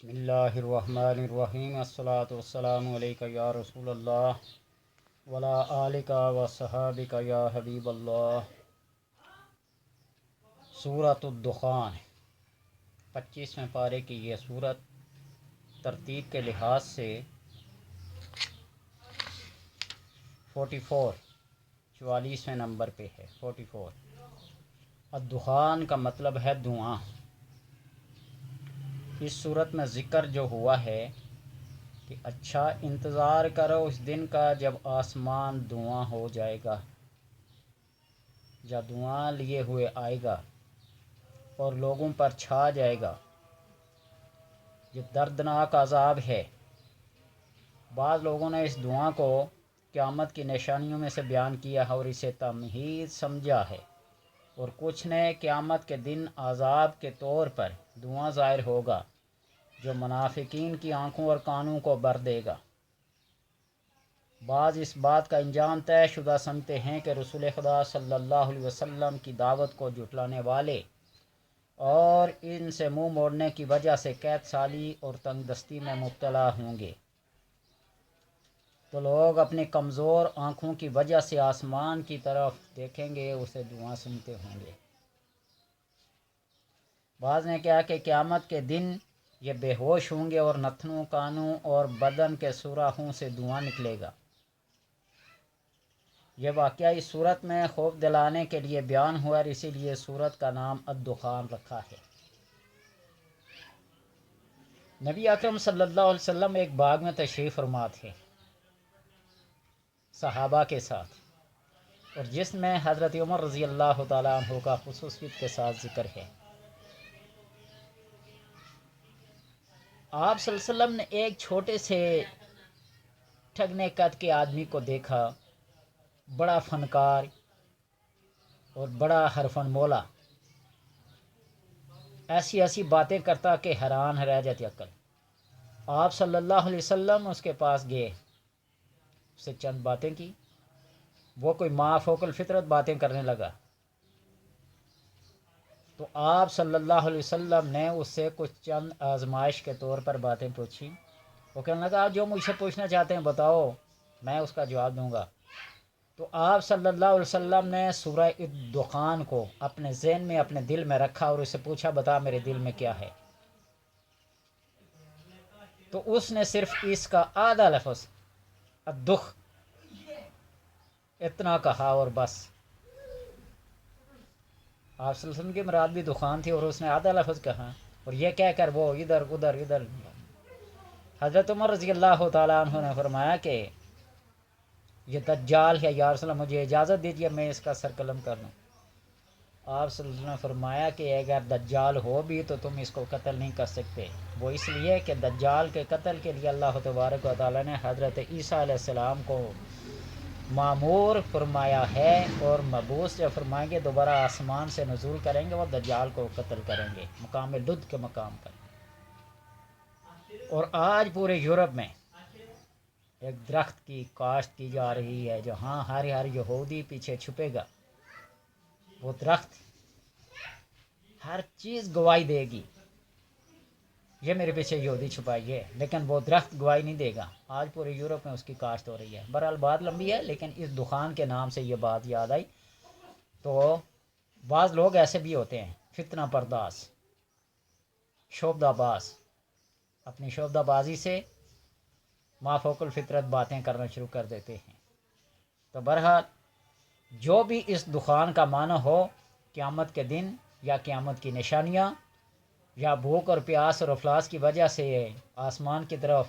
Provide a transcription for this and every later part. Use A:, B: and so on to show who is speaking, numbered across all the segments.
A: بسم اللہ الرحمن الرحیم الصلاۃ والسلام علیکہ یا رسول اللہ ولا آلکہ و صحابکہ یا حبیب اللہ۔ سورۃ الدخان 25ویں پارے کی یہ سورت ترتیب کے لحاظ سے 44ویں نمبر پہ ہے۔ 44 الدخان کا مطلب ہے دھواں۔ اس صورت میں ذکر جو ہوا ہے کہ اچھا انتظار کرو اس دن کا جب آسمان دھواں ہو جائے گا، جب دھواں لیے ہوئے آئے گا اور لوگوں پر چھا جائے گا۔ یہ دردناک عذاب ہے۔ بعض لوگوں نے اس دھواں کو قیامت کی نشانیوں میں سے بیان کیا ہے اور اسے تمہید سمجھا ہے، اور کچھ نے قیامت کے دن عذاب کے طور پر دھواں ظاہر ہوگا جو منافقین کی آنکھوں اور کانوں کو بر دے گا۔ بعض اس بات کا انجام طے شدہ سمجھتے ہیں کہ رسول خدا صلی اللہ علیہ وسلم کی دعوت کو جھٹلانے والے اور ان سے منہ موڑنے کی وجہ سے قید سالی اور تنگ دستی میں مبتلا ہوں گے، تو لوگ اپنی کمزور آنکھوں کی وجہ سے آسمان کی طرف دیکھیں گے، اسے دھواں سنتے ہوں گے۔ بعض نے کہا کہ قیامت کے دن یہ بے ہوش ہوں گے اور نتنوں، کانوں اور بدن کے سوراخوں سے دھواں نکلے گا۔ یہ واقعہ اس صورت میں خوف دلانے کے لیے بیان ہوا اور اسی لیے صورت کا نام الدخان رکھا ہے۔ نبی اکرم صلی اللہ علیہ وسلم ایک باغ میں تشریف فرما تھے صحابہ کے ساتھ، اور جس میں حضرت عمر رضی اللہ تعالیٰ عنہ کا خصوصیت کے ساتھ ذکر ہے۔ آپ صلی اللہ علیہ وسلم نے ایک چھوٹے سے ٹھگنے قد کے آدمی کو دیکھا، بڑا فنکار اور بڑا حرفن مولا، ایسی ایسی باتیں کرتا کہ حیران رہ جاتی عقل۔ آپ صلی اللہ علیہ وسلم اس کے پاس گئے، اس سے چند باتیں کی، وہ کوئی ما فوق الفطرت باتیں کرنے لگا، تو آپ صلی اللہ علیہ وسلم نے اس سے کچھ چند آزمائش کے طور پر باتیں پوچھی۔ وہ کہنے لگا آپ جو مجھ سے پوچھنا چاہتے ہیں بتاؤ، میں اس کا جواب دوں گا۔ تو آپ صلی اللہ علیہ وسلم نے سورہ الدخان کو اپنے ذہن میں، اپنے دل میں رکھا اور اسے پوچھا بتا میرے دل میں کیا ہے۔ تو اس نے صرف اس کا آدھا لفظ الدخ اتنا کہا اور بس۔ آپ صلی اللہ علیہ وسلم کی مراد بھی دخان تھی اور اس نے آدھا لفظ کہا، اور یہ کہہ کر وہ ادھر ادھر ادھر۔ حضرت عمر رضی اللہ تعالیٰ عنہ نے فرمایا کہ یہ دجال ہے یا رسول اللہ، مجھے اجازت دیجیے میں اس کا سر قلم کر لوں۔ آپ صلی اللہ علیہ وسلم نے فرمایا کہ اگر دجال ہو بھی تو تم اس کو قتل نہیں کر سکتے، وہ اس لیے کہ دجال کے قتل کے لیے اللہ تبارک و تعالیٰ نے حضرت عیسیٰ علیہ السلام کو معمور فرمایا ہے، اور مبعوث جب فرمائیں گے دوبارہ آسمان سے نزول کریں گے، وہ دجال کو قتل کریں گے مقام لد کے مقام پر۔ اور آج پورے یورپ میں ایک درخت کی کاشت کی جا رہی ہے جہاں ہر یہودی پیچھے چھپے گا، وہ درخت ہر چیز گواہی دے گی، یہ میرے پیچھے یہودی چھپائی ہے، لیکن وہ درخت گواہی نہیں دے گا۔ آج پورے یورپ میں اس کی کاشت ہو رہی ہے۔ بہرحال بات لمبی ہے، لیکن اس دخان کے نام سے یہ بات یاد آئی۔ تو بعض لوگ ایسے بھی ہوتے ہیں فتنہ پرداز، شعبدہ باز، اپنی شعبدہ بازی سے ما فوق الفطرت باتیں کرنا شروع کر دیتے ہیں۔ تو بہرحال جو بھی اس دخان کا معنی ہو، قیامت کے دن یا قیامت کی نشانیاں یا بھوک اور پیاس اور افلاس کی وجہ سے آسمان کی طرف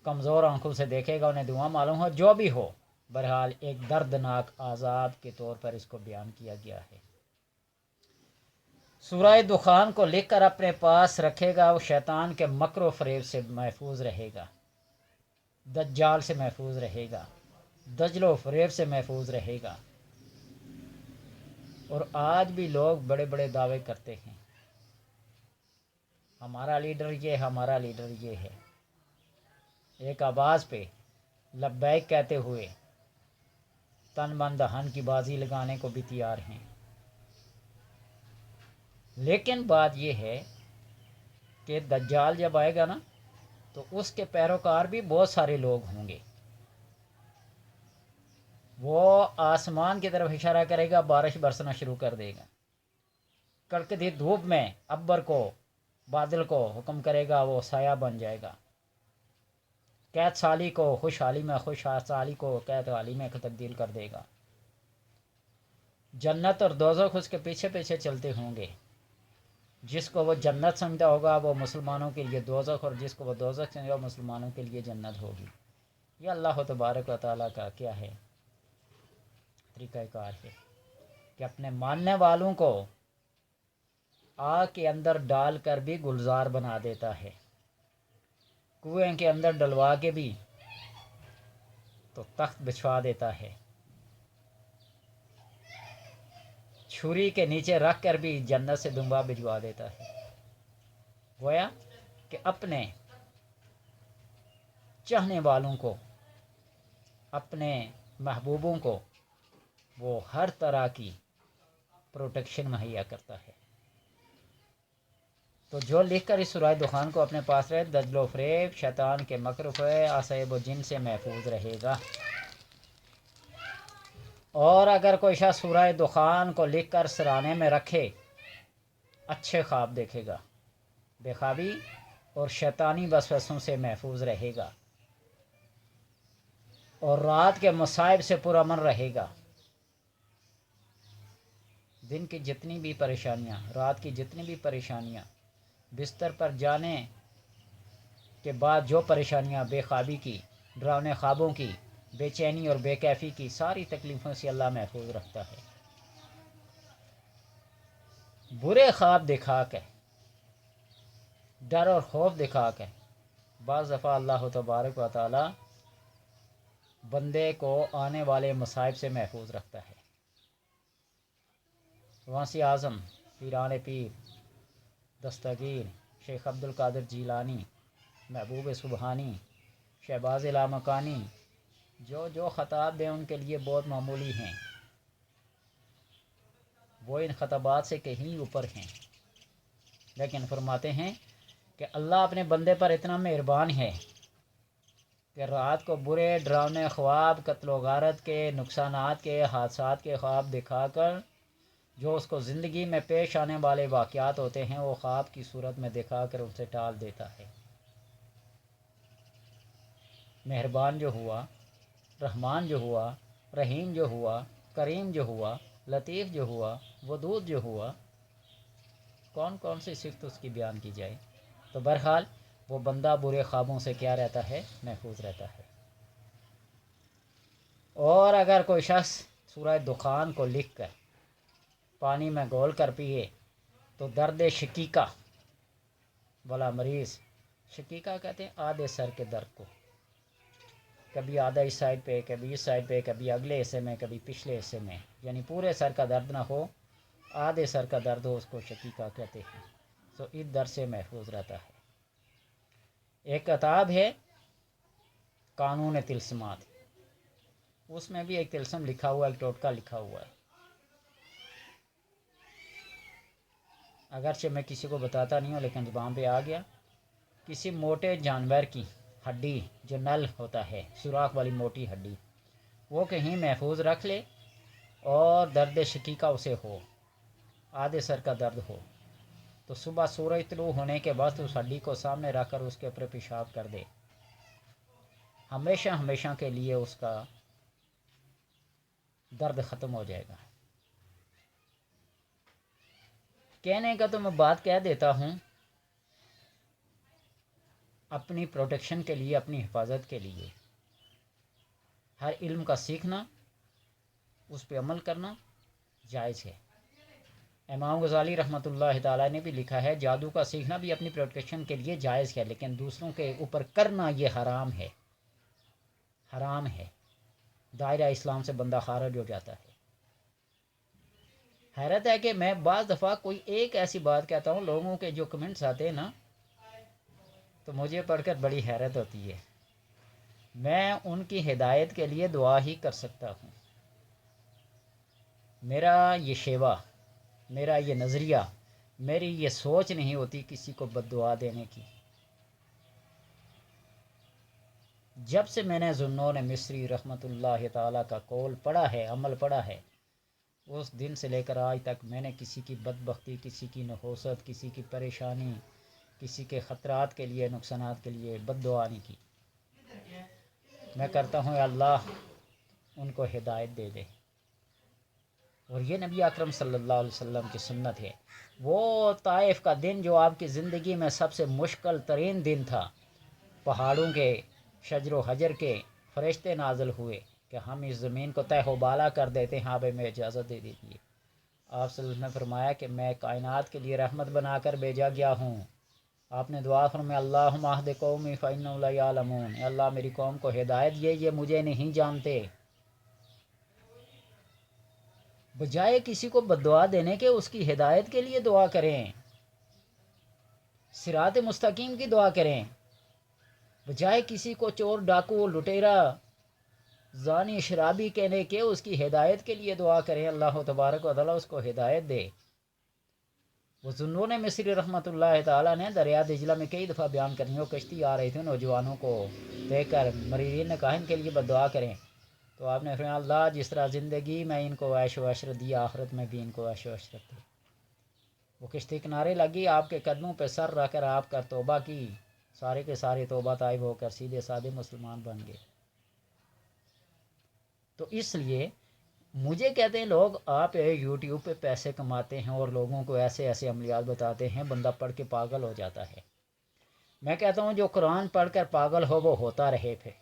A: کمزور آنکھوں سے دیکھے گا، انہیں دھواں معلوم ہو، جو بھی ہو، بہرحال ایک دردناک عذاب کے طور پر اس کو بیان کیا گیا ہے۔ سورہ دخان کو لکھ کر اپنے پاس رکھے گا، وہ شیطان کے مکر و فریب سے محفوظ رہے گا، دجال سے محفوظ رہے گا، دجل و فریب سے محفوظ رہے گا۔ اور آج بھی لوگ بڑے بڑے دعوے کرتے ہیں، ہمارا لیڈر یہ، ہمارا لیڈر یہ ہے، ایک آواز پہ لبیک کہتے ہوئے تن من دہن کی بازی لگانے کو بھی تیار ہیں۔ لیکن بات یہ ہے کہ دجال جب آئے گا نا تو اس کے پیروکار بھی بہت سارے لوگ ہوں گے. وہ آسمان کی طرف اشارہ کرے گا، بارش برسنا شروع کر دے گا. کڑکتی دھوپ میں ابر کو، بادل کو حکم کرے گا، وہ سایہ بن جائے گا. قید سالی کو خوشحالی میں، خوش سالی کو قید حالی میں تبدیل کر دے گا. جنت اور دوزخ اس کے پیچھے پیچھے چلتے ہوں گے. جس کو وہ جنت سمجھتا ہوگا وہ مسلمانوں کے لیے دوزخ، اور جس کو وہ دوزخ سمجھے وہ مسلمانوں کے لیے جنت ہوگی. یہ اللہ تبارک و تعالیٰ کا کیا ہے طریقہ کار ہے کہ اپنے ماننے والوں کو آگ کے اندر ڈال کر بھی گلزار بنا دیتا ہے، کنویں کے اندر ڈلوا کے بھی تو تخت بچھوا دیتا ہے، چھری کے نیچے رکھ کر بھی جنت سے دنبا بھجوا دیتا ہے. گویا کہ اپنے چاہنے والوں کو، اپنے محبوبوں کو وہ ہر طرح کی پروٹیکشن مہیا کرتا ہے. تو جو لکھ کر اس سورہ دخان کو اپنے پاس رہے، دجل و فریب شیطان کے مکر عصیب و جن سے محفوظ رہے گا. اور اگر کوئی شخص سورہ دخان کو لکھ کر سرانے میں رکھے، اچھے خواب دیکھے گا، بے خوابی اور شیطانی وسوسوں سے محفوظ رہے گا، اور رات کے مصائب سے پرامن رہے گا. دن کی جتنی بھی پریشانیاں، رات کی جتنی بھی پریشانیاں، بستر پر جانے کے بعد جو پریشانیاں، بے خوابی کی، ڈراونے خوابوں کی، بے چینی اور بے کیفی کی، ساری تکلیفوں سے اللہ محفوظ رکھتا ہے. برے خواب دکھا کے، ڈر اور خوف دکھا کے بعض دفعہ اللہ تبارک و تعالی بندے کو آنے والے مصائب سے محفوظ رکھتا ہے. غوث اعظم، پیران پیر، دستگیر، شیخ عبد القادر جیلانی، محبوب سبحانی، شہباز لامکانی، جو خطاب دیں ان کے لیے بہت معمولی ہیں، وہ ان خطابات سے کہیں اوپر ہیں. لیکن فرماتے ہیں کہ اللہ اپنے بندے پر اتنا مہربان ہے کہ رات کو برے ڈراونے خواب، قتل و غارت کے، نقصانات کے، حادثات کے خواب دکھا کر جو اس کو زندگی میں پیش آنے والے واقعات ہوتے ہیں وہ خواب کی صورت میں دکھا کر ان سے ٹال دیتا ہے. مہربان جو ہوا، رحمان جو ہوا، رحیم جو ہوا، کریم جو ہوا، لطیف جو ہوا، ودود جو ہوا، کون کون سی صفت اس کی بیان کی جائے. تو بہرحال وہ بندہ برے خوابوں سے کیا رہتا ہے؟ محفوظ رہتا ہے. اور اگر کوئی شخص سورہ دخان کو لکھ کر پانی میں گھول کر پیے تو درد شقیقہ والا مریض، شقیقہ کہتے ہیں آدھے سر کے درد کو، کبھی آدھا اس سائڈ پہ، کبھی اس سائڈ پہ، کبھی اگلے حصے میں، کبھی پچھلے حصے میں، یعنی پورے سر کا درد نہ ہو، آدھے سر کا درد ہو، اس کو شقیقہ کہتے ہیں. تو اس درد سے محفوظ رہتا ہے. ایک کتاب ہے قانون طلسمات، اس میں بھی ایک طلسم لکھا ہوا ہے، ایک ٹوٹکا لکھا ہوا ہے. اگرچہ میں کسی کو بتاتا نہیں ہوں لیکن زبان پہ آ گیا. کسی موٹے جانور کی ہڈی جو نل ہوتا ہے، سوراخ والی موٹی ہڈی، وہ کہیں محفوظ رکھ لے اور درد شقیقہ اسے ہو، آدھے سر کا درد ہو، تو صبح سورج طلوع ہونے کے بعد اس ہڈی کو سامنے رکھ کر اس کے اوپر پیشاب کر دے، ہمیشہ ہمیشہ کے لیے اس کا درد ختم ہو جائے گا. کہنے کا تو میں بات کہہ دیتا ہوں، اپنی پروٹیکشن کے لیے، اپنی حفاظت کے لیے ہر علم کا سیکھنا، اس پہ عمل کرنا جائز ہے. امام غزالی رحمۃ اللہ تعالیٰ نے بھی لکھا ہے جادو کا سیکھنا بھی اپنی پروٹیکشن کے لیے جائز ہے، لیکن دوسروں کے اوپر کرنا یہ حرام ہے، حرام ہے. دائرہ اسلام سے بندہ خارج ہو جاتا ہے. حیرت ہے کہ میں بعض دفعہ کوئی ایک ایسی بات کہتا ہوں، لوگوں کے جو کمنٹس آتے ہیں نا تو مجھے پڑھ کر بڑی حیرت ہوتی ہے. میں ان کی ہدایت کے لیے دعا ہی کر سکتا ہوں. میرا یہ شیوا، میرا یہ نظریہ میری یہ سوچ نہیں ہوتی کسی کو بد دعا دینے کی۔ جب سے میں نے ذوالنون مصری رحمۃ اللہ تعالیٰ کا قول پڑھا ہے، عمل پڑھا ہے، اس دن سے لے کر آج تک میں نے کسی کی بدبختی، کسی کی نحوست، کسی کی پریشانی، کسی کے خطرات کے لیے، نقصانات کے لیے بد دعا نہیں کی۔ میں کرتا ہوں اللہ ان کو ہدایت دے دے۔ اور یہ نبی اکرم صلی اللہ علیہ وسلم کی سنت ہے۔ وہ طائف کا دن جو آپ کی زندگی میں سب سے مشکل ترین دن تھا، پہاڑوں کے، شجر و حجر کے فرشتے نازل ہوئے کہ ہم اس زمین کو تہ و بالا کر دیتے ہیں، ہاں بھائی میں اجازت دے دیجیے۔ آپ صلی اللہ علیہ وسلم نے فرمایا کہ میں کائنات کے لیے رحمت بنا کر بھیجا گیا ہوں۔ آپ نے دعا فرمایا اللہم اہد قومی فانہم لا یعلمون، اے اللہ میری قوم کو ہدایت دیے، یہ مجھے نہیں جانتے۔ بجائے کسی کو بد دعا دینے کے اس کی ہدایت کے لیے دعا کریں، صراط مستقیم کی دعا کریں۔ بجائے کسی کو چور، ڈاکو، لٹیرا، زانی، شرابی کہنے کے اس کی ہدایت کے لیے دعا کریں، اللہ تبارک و تعالیٰ اس کو ہدایت دے۔ وہ ذوالنون مصری رحمۃ اللہ تعالیٰ نے دریا دجلہ میں کئی دفعہ بیان کرنی، وہ کشتی آ رہی تھی، نوجوانوں کو دیکھ کر مریضین نے کہا ان کے لیے بد دعا کریں، تو آپ نے فرمایا اللہ جس طرح زندگی میں ان کو عیش و عشرت دی، آخرت میں بھی ان کو عیش و عشرت دے۔ وہ کشتی کنارے لگی، آپ کے قدموں پہ سر رکھ کر آپ کا توبہ کی، سارے کے سارے توبہ طائب ہو کر سیدھے سادے مسلمان بن گئے۔ تو اس لیے مجھے کہتے ہیں لوگ آپ یوٹیوب پہ پیسے کماتے ہیں اور لوگوں کو ایسے ایسے عملیات بتاتے ہیں، بندہ پڑھ کے پاگل ہو جاتا ہے۔ میں کہتا ہوں جو قرآن پڑھ کر پاگل ہو وہ ہوتا رہے پھر۔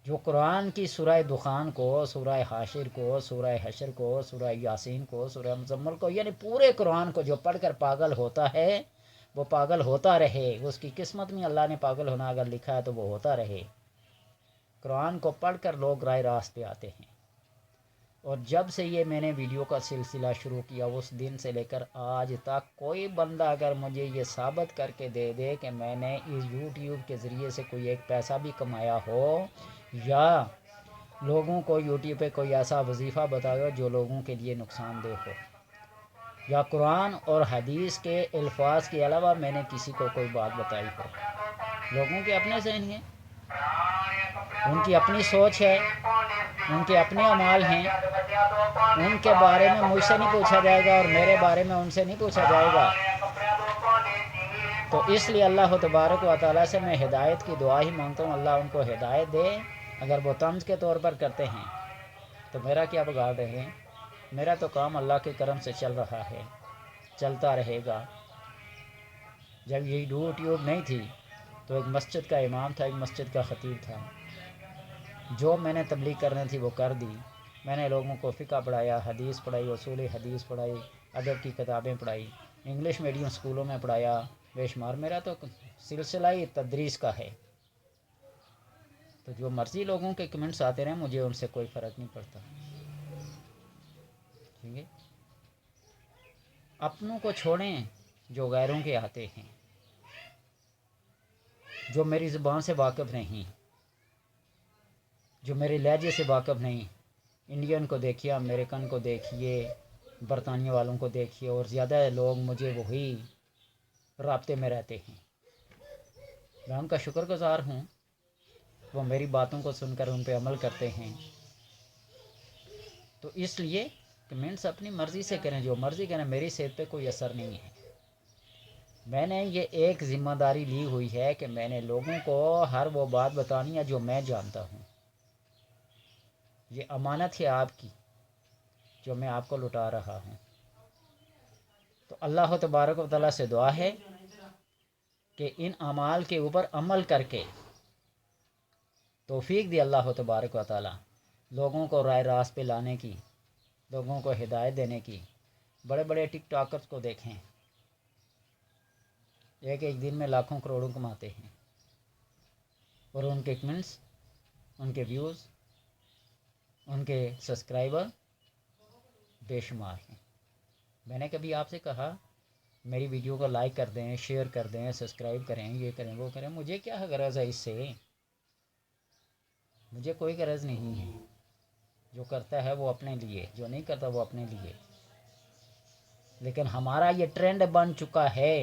A: جو قرآن کی سورہ دخان کو، سورہ حاشر کو، سورہ حشر کو، سورہ یاسین کو، سورہ مزمل کو، یعنی پورے قرآن کو جو پڑھ کر پاگل ہوتا ہے وہ پاگل ہوتا رہے، اس کی قسمت میں اللہ نے پاگل ہونا اگر لکھا ہے تو وہ ہوتا رہے۔ قرآن کو پڑھ کر لوگ رائے راست پہ آتے ہیں۔ اور جب سے یہ میں نے ویڈیو کا سلسلہ شروع کیا اس دن سے لے کر آج تک کوئی بندہ اگر مجھے یہ ثابت کر کے دے دے کہ میں نے اس یوٹیوب کے ذریعے سے کوئی ایک پیسہ بھی کمایا ہو، یا لوگوں کو یوٹیوب پہ کوئی ایسا وظیفہ بتایا جو لوگوں کے لیے نقصان دہ ہو، یا قرآن اور حدیث کے الفاظ کے علاوہ میں نے کسی کو کوئی بات بتائی ہو، لوگوں کے اپنے ذہن ہیں، ان کی اپنی سوچ ہے، ان کے اپنے اعمال ہیں، ان کے بارے میں مجھ سے نہیں پوچھا جائے گا اور میرے بارے میں ان سے نہیں پوچھا جائے گا۔ تو اس لیے اللہ تبارک و تعالیٰ سے میں ہدایت کی دعا ہی مانگتا ہوں، اللہ ان کو ہدایت دے۔ اگر وہ طنز کے طور پر کرتے ہیں تو میرا کیا بگاڑ رہے ہیں؟ میرا تو کام اللہ کے کرم سے چل رہا ہے، چلتا رہے گا۔ جب یہ یوٹیوب نہیں تھی تو ایک مسجد کا امام تھا، ایک مسجد کا خطیب تھا، جو میں نے تبلیغ کرنی تھی وہ کر دی۔ میں نے لوگوں کو فقہ پڑھایا، حدیث پڑھائی، اصول حدیث پڑھائی، ادب کی کتابیں پڑھائی، انگلش میڈیم اسکولوں میں پڑھایا بے شمار۔ میرا تو سلسلہ ہی تدریس کا ہے۔ تو جو مرضی لوگوں کے کمنٹس آتے رہیں، مجھے ان سے کوئی فرق نہیں پڑتا، ٹھیک ہے۔ اپنوں کو چھوڑیں جو غیروں کے آتے ہیں، جو میری زبان سے واقف نہیں، جو میرے لہجے سے واقف نہیں۔ انڈین کو دیکھیے، امریکن کو دیکھیے، برطانیہ والوں کو دیکھیے، اور زیادہ لوگ مجھے وہی رابطے میں رہتے ہیں۔ میں ان کا شکر گزار ہوں، وہ میری باتوں کو سن کر ان پہ عمل کرتے ہیں۔ تو اس لیے کمنٹس اپنی مرضی سے کریں، جو مرضی کریں، میری صحت پہ کوئی اثر نہیں ہے۔ میں نے یہ ایک ذمہ داری لی ہوئی ہے کہ میں نے لوگوں کو ہر وہ بات بتانی ہے جو میں جانتا ہوں۔ یہ امانت ہے آپ کی جو میں آپ کو لٹا رہا ہوں۔ تو اللہ تبارک و تعالیٰ سے دعا ہے کہ ان اعمال کے اوپر عمل کر کے توفیق دی اللہ تبارک و تعالیٰ، لوگوں کو رائے راست پہ لانے کی، لوگوں کو ہدایت دینے کی۔ بڑے بڑے ٹک ٹاکرز کو دیکھیں، ایک ایک دن میں لاکھوں کروڑوں کماتے ہیں، اور ان کے کمنٹس، ان کے ویوز، ان کے سبسکرائبر بے شمار ہیں۔ میں نے کبھی آپ سے کہا میری ویڈیو کو لائک کر دیں، شیئر کر دیں، سبسکرائب کریں، یہ کریں وہ کریں؟ مجھے کیا غرض ہے اس سے؟ مجھے کوئی غرض نہیں ہے۔ جو کرتا ہے وہ اپنے لیے، جو نہیں کرتا وہ اپنے لیے۔ لیکن ہمارا یہ ٹرینڈ بن چکا ہے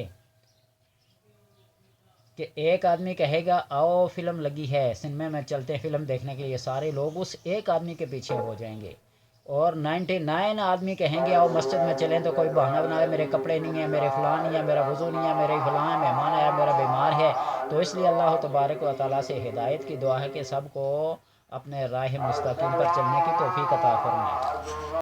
A: کہ ایک آدمی کہے گا آؤ فلم لگی ہے سنیما میں چلتے ہیں فلم دیکھنے کے لیے، سارے لوگ اس ایک آدمی کے پیچھے ہو جائیں گے، اور 99 آدمی کہیں گے آؤ مسجد میں چلیں تو کوئی بہانہ بنائے میرے کپڑے نہیں ہیں، میرے فلاں نہیں ہے، میرا وضو نہیں ہے، میرے فلاں ہے، مہمان آیا، میرا بیمار ہے۔ تو اس لیے اللہ تبارک و تعالیٰ سے ہدایت کی دعا ہے کہ سب کو اپنے راہ مستقیم پر چلنے کی توفیق عطا فرمائے۔